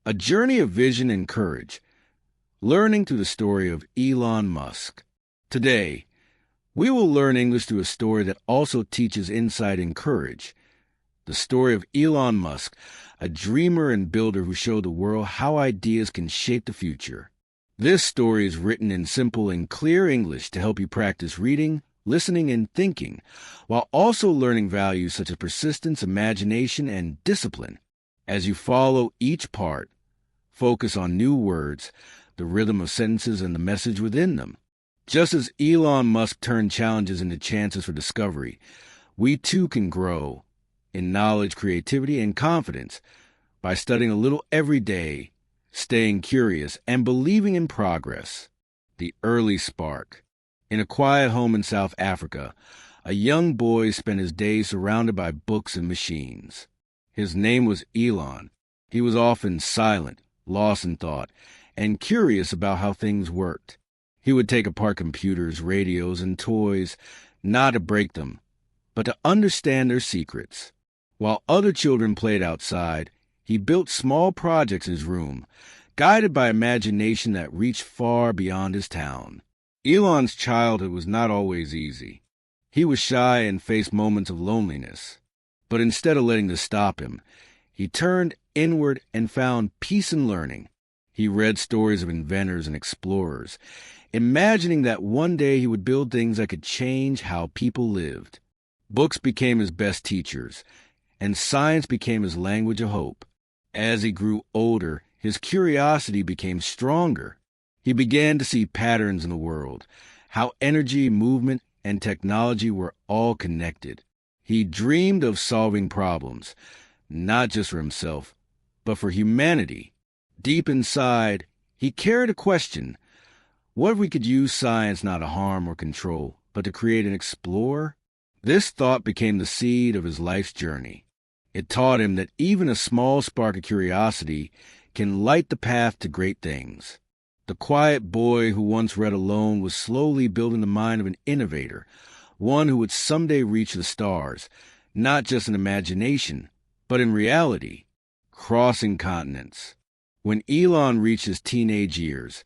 A journey of vision and courage, learning through the story of Elon Musk. Today, we will learn English through a story that also teaches insight and courage. The story of Elon Musk, a dreamer and builder who showed the world how ideas can shape the future. This story is written in simple and clear English to help you practice reading, listening, and thinking, while also learning values such as persistence, imagination, and discipline. As you follow each part, focus on new words, the rhythm of sentences, and the message within them. Just as Elon Musk turned challenges into chances for discovery, we too can grow in knowledge, creativity, and confidence by studying a little every day, staying curious, and believing in progress. The early spark. In a quiet home in South Africa, a young boy spent his days surrounded by books and machines. His name was Elon. He was often silent, lost in thought, and curious about how things worked. He would take apart computers, radios, and toys, not to break them, but to understand their secrets. While other children played outside, he built small projects in his room, guided by imagination that reached far beyond his town. Elon's childhood was not always easy. He was shy and faced moments of loneliness. But instead of letting this stop him, he turned inward and found peace in learning. He read stories of inventors and explorers, imagining that one day he would build things that could change how people lived. Books became his best teachers, and science became his language of hope. As he grew older, his curiosity became stronger. He began to see patterns in the world, how energy, movement, and technology were all connected. He dreamed of solving problems, not just for himself, but for humanity. Deep inside, he carried a question. What if we could use science not to harm or control, but to create and explore? This thought became the seed of his life's journey. It taught him that even a small spark of curiosity can light the path to great things. The quiet boy who once read alone was slowly building the mind of an innovator, one who would someday reach the stars, not just in imagination, but in reality, crossing continents. When Elon reached his teenage years,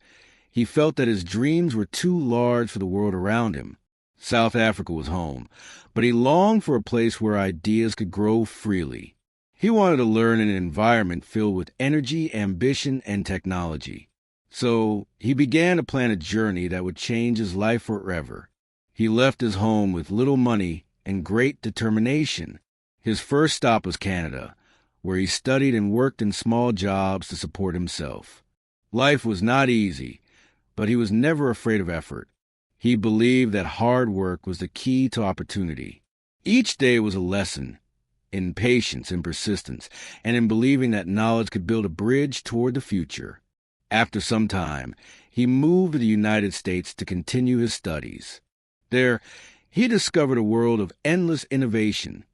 he felt that his dreams were too large for the world around him. South Africa was home, but he longed for a place where ideas could grow freely. He wanted to learn in an environment filled with energy, ambition, and technology. So he began to plan a journey that would change his life forever. He left his home with little money and great determination. His first stop was Canada, where he studied and worked in small jobs to support himself. Life was not easy, but he was never afraid of effort. He believed that hard work was the key to opportunity. Each day was a lesson in patience and persistence, and in believing that knowledge could build a bridge toward the future. After some time, he moved to the United States to continue his studies. There, he discovered a world of endless innovation,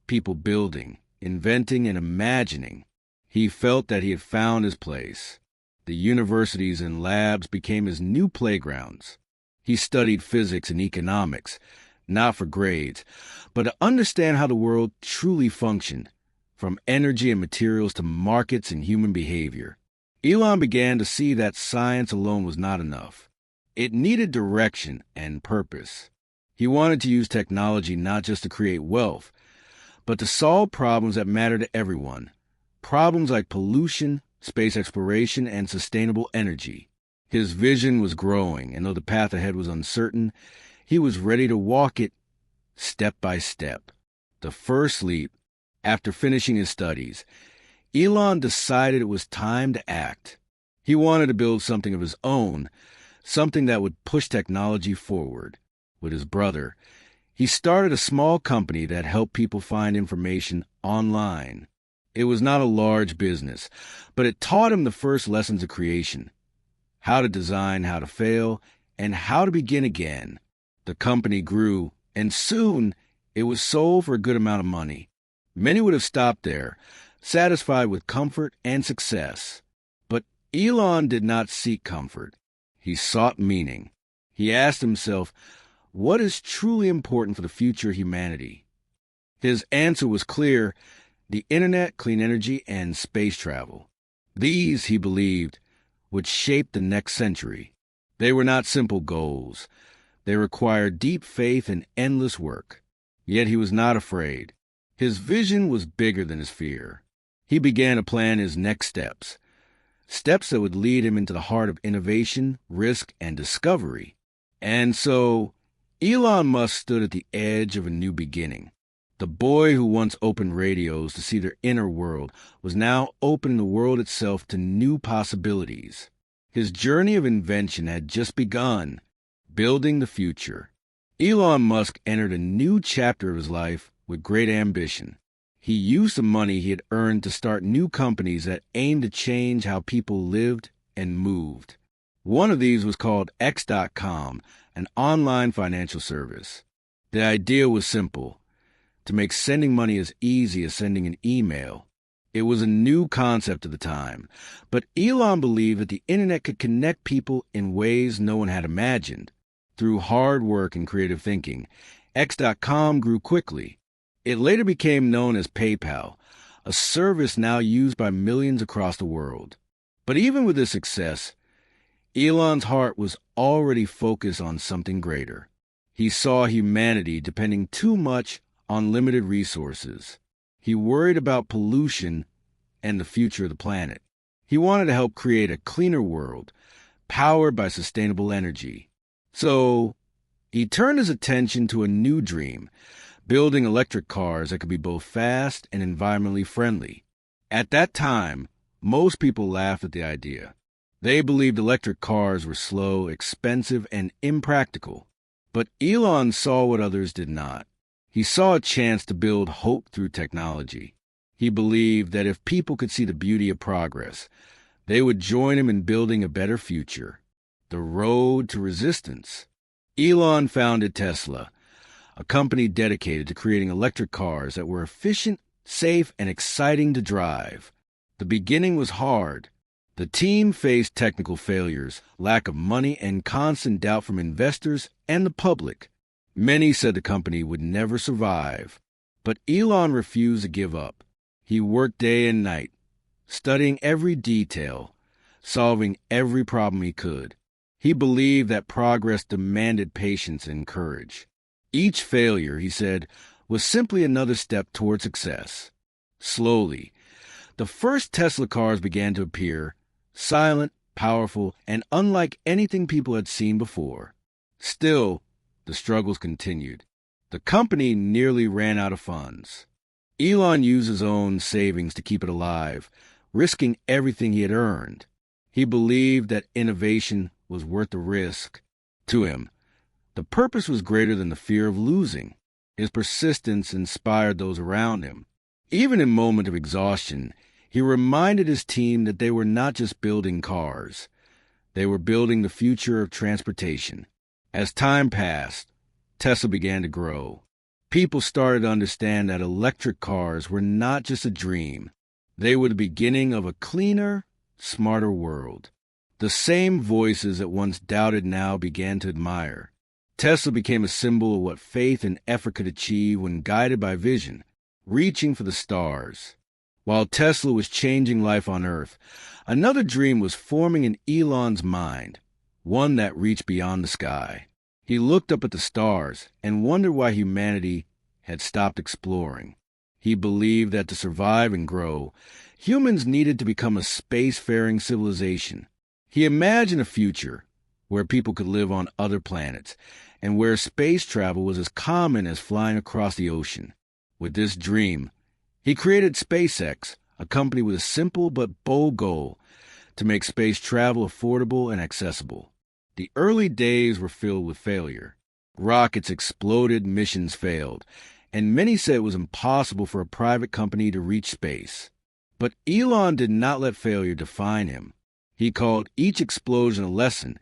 people building, inventing, and imagining. He felt that he had found his place. The universities and labs became his new playgrounds. He studied physics and economics, not for grades, but to understand how the world truly functioned, from energy and materials to markets and human behavior. Elon began to see that science alone was not enough. It needed direction and purpose. He wanted to use technology not just to create wealth, but to solve problems that matter to everyone. Problems like pollution, space exploration, and sustainable energy. His vision was growing, and though the path ahead was uncertain, he was ready to walk it step by step. The first leap, after finishing his studies, Elon decided it was time to act. He wanted to build something of his own, something that would push technology forward. With his brother, he started a small company that helped people find information online. It was not a large business, but it taught him the first lessons of creation: how to design, how to fail, and how to begin again. The company grew, and soon it was sold for a good amount of money. Many would have stopped there, satisfied with comfort and success. But Elon did not seek comfort. He sought meaning. He asked himself, what is truly important for the future of humanity? His answer was clear: the internet, clean energy, and space travel. These, he believed, would shape the next century. They were not simple goals. They required deep faith and endless work. Yet he was not afraid. His vision was bigger than his fear. He began to plan his next steps, steps that would lead him into the heart of innovation, risk, and discovery. And so, Elon Musk stood at the edge of a new beginning. The boy who once opened radios to see their inner world was now opening the world itself to new possibilities. His journey of invention had just begun, building the future. Elon Musk entered a new chapter of his life with great ambition. He used the money he had earned to start new companies that aimed to change how people lived and moved. One of these was called X.com, an online financial service. The idea was simple: to make sending money as easy as sending an email. It was a new concept at the time, but Elon believed that the internet could connect people in ways no one had imagined. Through hard work and creative thinking, X.com grew quickly. It later became known as PayPal, a service now used by millions across the world. But even with this success, Elon's heart was already focused on something greater. He saw humanity depending too much on limited resources. He worried about pollution and the future of the planet. He wanted to help create a cleaner world, powered by sustainable energy. So, he turned his attention to a new dream: building electric cars that could be both fast and environmentally friendly. At that time, most people laughed at the idea. They believed electric cars were slow, expensive, and impractical. But Elon saw what others did not. He saw a chance to build hope through technology. He believed that if people could see the beauty of progress, they would join him in building a better future. The road to resistance. Elon founded Tesla, a company dedicated to creating electric cars that were efficient, safe, and exciting to drive. The beginning was hard. The team faced technical failures, lack of money, and constant doubt from investors and the public. Many said the company would never survive. But Elon refused to give up. He worked day and night, studying every detail, solving every problem he could. He believed that progress demanded patience and courage. Each failure, he said, was simply another step toward success. Slowly, the first Tesla cars began to appear, silent, powerful, and unlike anything people had seen before. Still, the struggles continued. The company nearly ran out of funds. Elon used his own savings to keep it alive, risking everything he had earned. He believed that innovation was worth the risk. To him, the purpose was greater than the fear of losing. His persistence inspired those around him. Even in moments of exhaustion, he reminded his team that they were not just building cars. They were building the future of transportation. As time passed, Tesla began to grow. People started to understand that electric cars were not just a dream. They were the beginning of a cleaner, smarter world. The same voices that once doubted now began to admire. Tesla became a symbol of what faith and effort could achieve when guided by vision, reaching for the stars. While Tesla was changing life on Earth, another dream was forming in Elon's mind, one that reached beyond the sky. He looked up at the stars and wondered why humanity had stopped exploring. He believed that to survive and grow, humans needed to become a spacefaring civilization. He imagined a future where people could live on other planets, and where space travel was as common as flying across the ocean. With this dream, he created SpaceX, a company with a simple but bold goal: to make space travel affordable and accessible. The early days were filled with failure. Rockets exploded, missions failed, and many said it was impossible for a private company to reach space. But Elon did not let failure define him. He called each explosion a lesson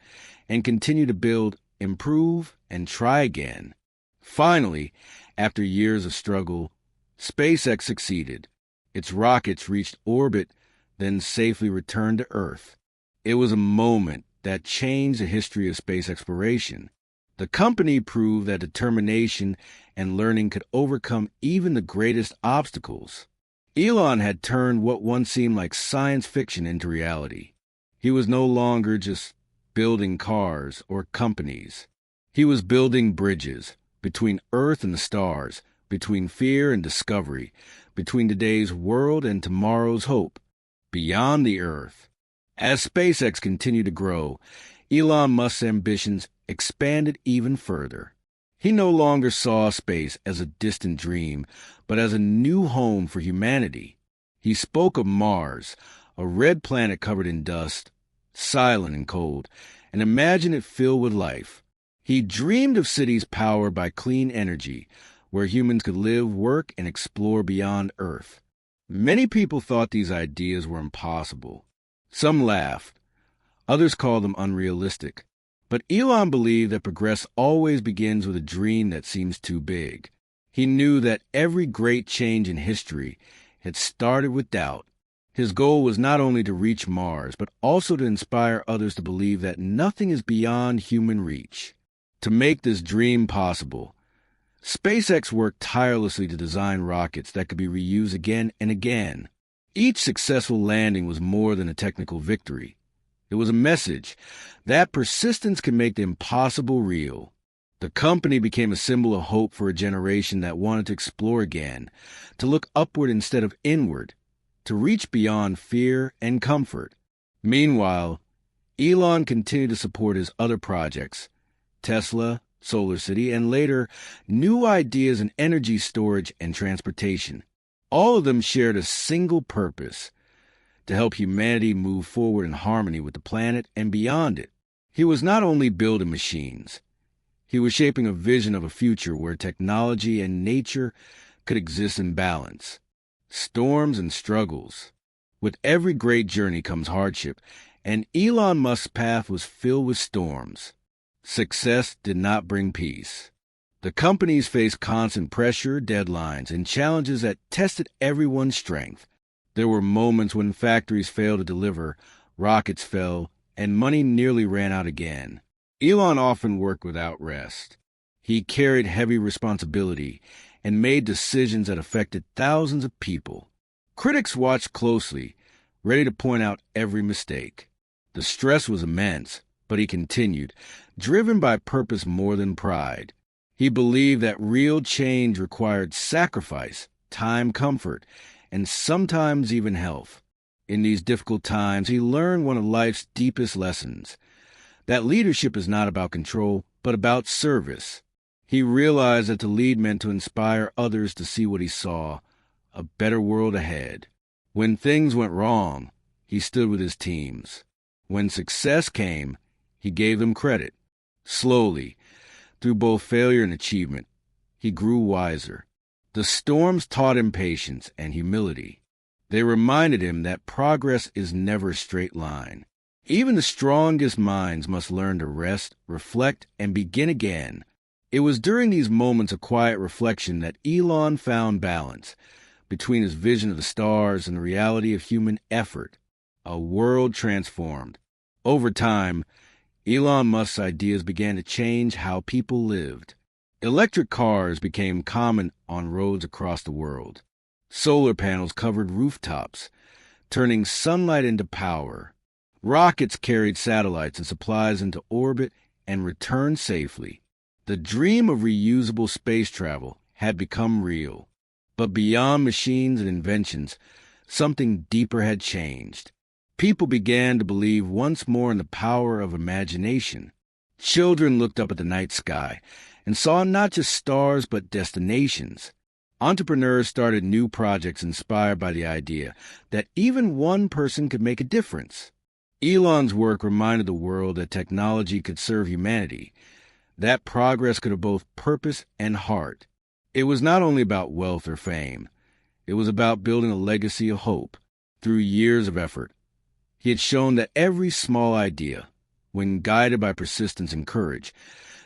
and continued to build, improve, and try again. Finally, after years of struggle, SpaceX succeeded. Its rockets reached orbit, then safely returned to Earth. It was a moment that changed the history of space exploration. The company proved that determination and learning could overcome even the greatest obstacles. Elon had turned what once seemed like science fiction into reality. He was no longer just building cars or companies. He was building bridges between Earth and the stars, between fear and discovery, between today's world and tomorrow's hope, beyond the Earth. As SpaceX continued to grow, Elon Musk's ambitions expanded even further. He no longer saw space as a distant dream, but as a new home for humanity. He spoke of Mars, a red planet covered in dust, silent and cold, and imagined it filled with life. He dreamed of cities powered by clean energy, where humans could live, work, and explore beyond Earth. Many people thought these ideas were impossible. Some laughed. Others called them unrealistic. But Elon believed that progress always begins with a dream that seems too big. He knew that every great change in history had started with doubt. His goal was not only to reach Mars, but also to inspire others to believe that nothing is beyond human reach. To make this dream possible, SpaceX worked tirelessly to design rockets that could be reused again and again. Each successful landing was more than a technical victory. It was a message that persistence can make the impossible real. The company became a symbol of hope for a generation that wanted to explore again, to look upward instead of inward, to reach beyond fear and comfort. Meanwhile, Elon continued to support his other projects, Tesla, Solar City, and later, new ideas in energy storage and transportation. All of them shared a single purpose: to help humanity move forward in harmony with the planet and beyond it. He was not only building machines, he was shaping a vision of a future where technology and nature could exist in balance. Storms and struggles. With every great journey comes hardship, and Elon Musk's path was filled with storms. Success did not bring peace. The companies faced constant pressure, deadlines, and challenges that tested everyone's strength. There were moments when factories failed to deliver, rockets fell, and money nearly ran out again. Elon often worked without rest. He carried heavy responsibility and made decisions that affected thousands of people. Critics watched closely, ready to point out every mistake. The stress was immense, but he continued, driven by purpose more than pride. He believed that real change required sacrifice, time, comfort, and sometimes even health. In these difficult times, he learned one of life's deepest lessons: that leadership is not about control, but about service. He realized that to lead meant to inspire others to see what he saw, a better world ahead. When things went wrong, he stood with his teams. When success came, he gave them credit. Slowly, through both failure and achievement, he grew wiser. The storms taught him patience and humility. They reminded him that progress is never a straight line. Even the strongest minds must learn to rest, reflect, and begin again. It was during these moments of quiet reflection that Elon found balance between his vision of the stars and the reality of human effort. A world transformed. Over time, Elon Musk's ideas began to change how people lived. Electric cars became common on roads across the world. Solar panels covered rooftops, turning sunlight into power. Rockets carried satellites and supplies into orbit and returned safely. The dream of reusable space travel had become real. But beyond machines and inventions, something deeper had changed. People began to believe once more in the power of imagination. Children looked up at the night sky and saw not just stars but destinations. Entrepreneurs started new projects inspired by the idea that even one person could make a difference. Elon's work reminded the world that technology could serve humanity, that progress could have both purpose and heart. It was not only about wealth or fame. It was about building a legacy of hope. Through years of effort, he had shown that every small idea, when guided by persistence and courage,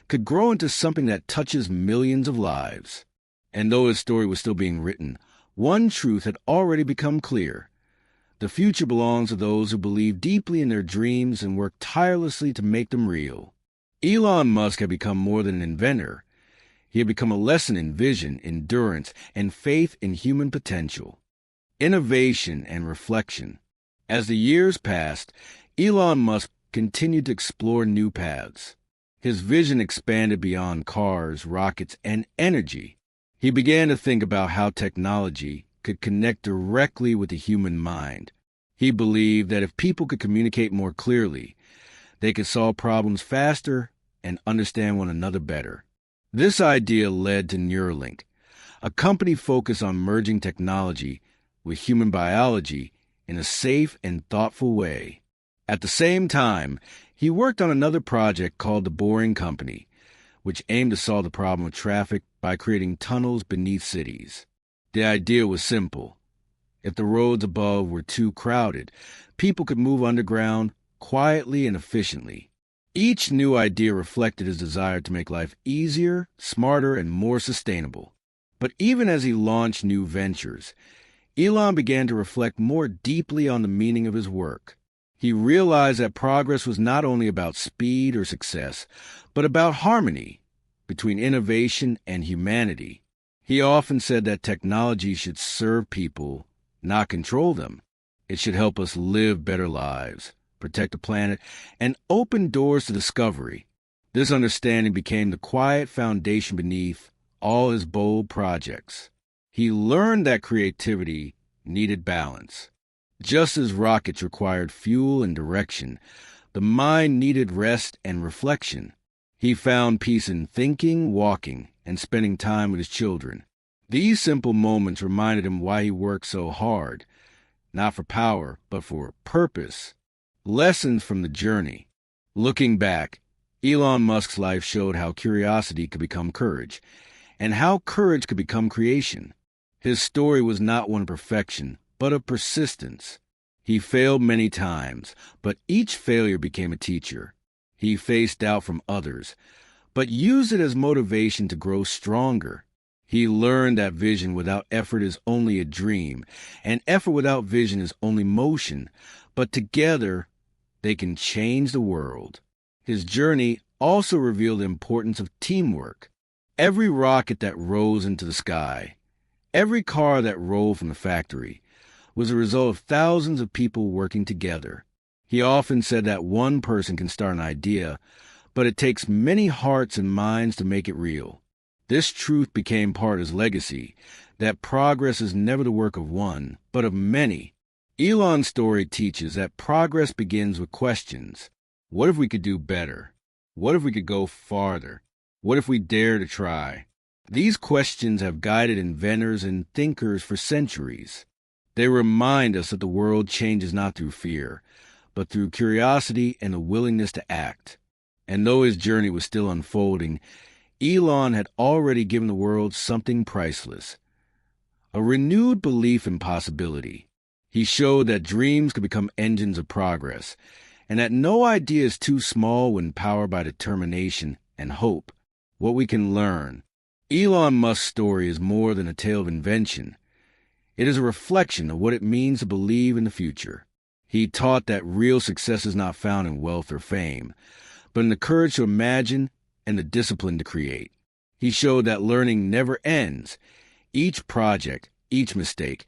could grow into something that touches millions of lives. And though his story was still being written, one truth had already become clear. The future belongs to those who believe deeply in their dreams and work tirelessly to make them real. Elon Musk had become more than an inventor. He had become a lesson in vision, endurance, and faith in human potential. innovation, and reflection. As the years passed, Elon Musk continued to explore new paths. His vision expanded beyond cars, rockets, and energy. He began to think about how technology could connect directly with the human mind. He believed that if people could communicate more clearly, they could solve problems faster and understand one another better. This idea led to Neuralink, a company focused on merging technology with human biology in a safe and thoughtful way. At the same time, he worked on another project called the Boring Company, which aimed to solve the problem of traffic by creating tunnels beneath cities. The idea was simple. If the roads above were too crowded, people could move underground quietly and efficiently. Each new idea reflected his desire to make life easier, smarter, and more sustainable. But even as he launched new ventures, Elon began to reflect more deeply on the meaning of his work. He realized that progress was not only about speed or success, but about harmony between innovation and humanity. He often said that technology should serve people, not control them. It should help us live better lives, protect the planet, and open doors to discovery. This understanding became the quiet foundation beneath all his bold projects. He learned that creativity needed balance. Just as rockets required fuel and direction, the mind needed rest and reflection. He found peace in thinking, walking, and spending time with his children. These simple moments reminded him why he worked so hard, not for power, but for purpose. Lessons from the journey. Looking back, Elon Musk's life showed how curiosity could become courage, and how courage could become creation. His story was not one of perfection, but of persistence. He failed many times, but each failure became a teacher. He faced doubt from others, but used it as motivation to grow stronger. He learned that vision without effort is only a dream, and effort without vision is only motion, but together they can change the world. His journey also revealed the importance of teamwork. Every rocket that rose into the sky, every car that rolled from the factory, was a result of thousands of people working together. He often said that one person can start an idea, but it takes many hearts and minds to make it real. This truth became part of his legacy, that progress is never the work of one, but of many. Elon's story teaches that progress begins with questions. What if we could do better? What if we could go farther? What if we dare to try? These questions have guided inventors and thinkers for centuries. They remind us that the world changes not through fear, but through curiosity and a willingness to act. And though his journey was still unfolding, Elon had already given the world something priceless, a renewed belief in possibility. He showed that dreams could become engines of progress, and that no idea is too small when powered by determination and hope. What we can learn. Elon Musk's story is more than a tale of invention. It is a reflection of what it means to believe in the future. He taught that real success is not found in wealth or fame, but in the courage to imagine and the discipline to create. He showed that learning never ends. Each project, each mistake,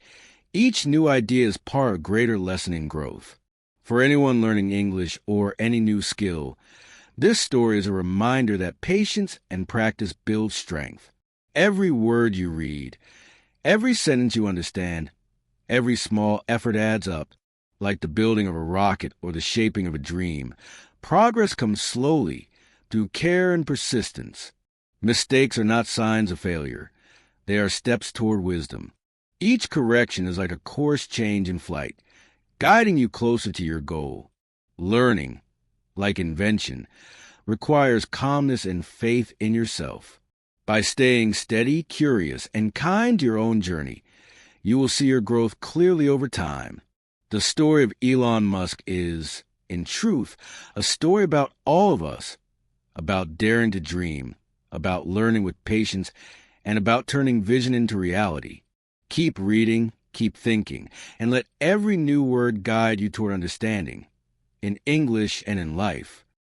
each new idea is part of a greater lesson in growth. For anyone learning English or any new skill, this story is a reminder that patience and practice build strength. Every word you read, every sentence you understand, every small effort adds up, like the building of a rocket or the shaping of a dream. Progress comes slowly, through care and persistence. Mistakes are not signs of failure. They are steps toward wisdom. Each correction is like a course change in flight, guiding you closer to your goal. Learning, like invention, requires calmness and faith in yourself. By staying steady, curious, and kind to your own journey, you will see your growth clearly over time. The story of Elon Musk is, in truth, a story about all of us, about daring to dream, about learning with patience, and about turning vision into reality. Keep reading, keep thinking, and let every new word guide you toward understanding, in English and in life.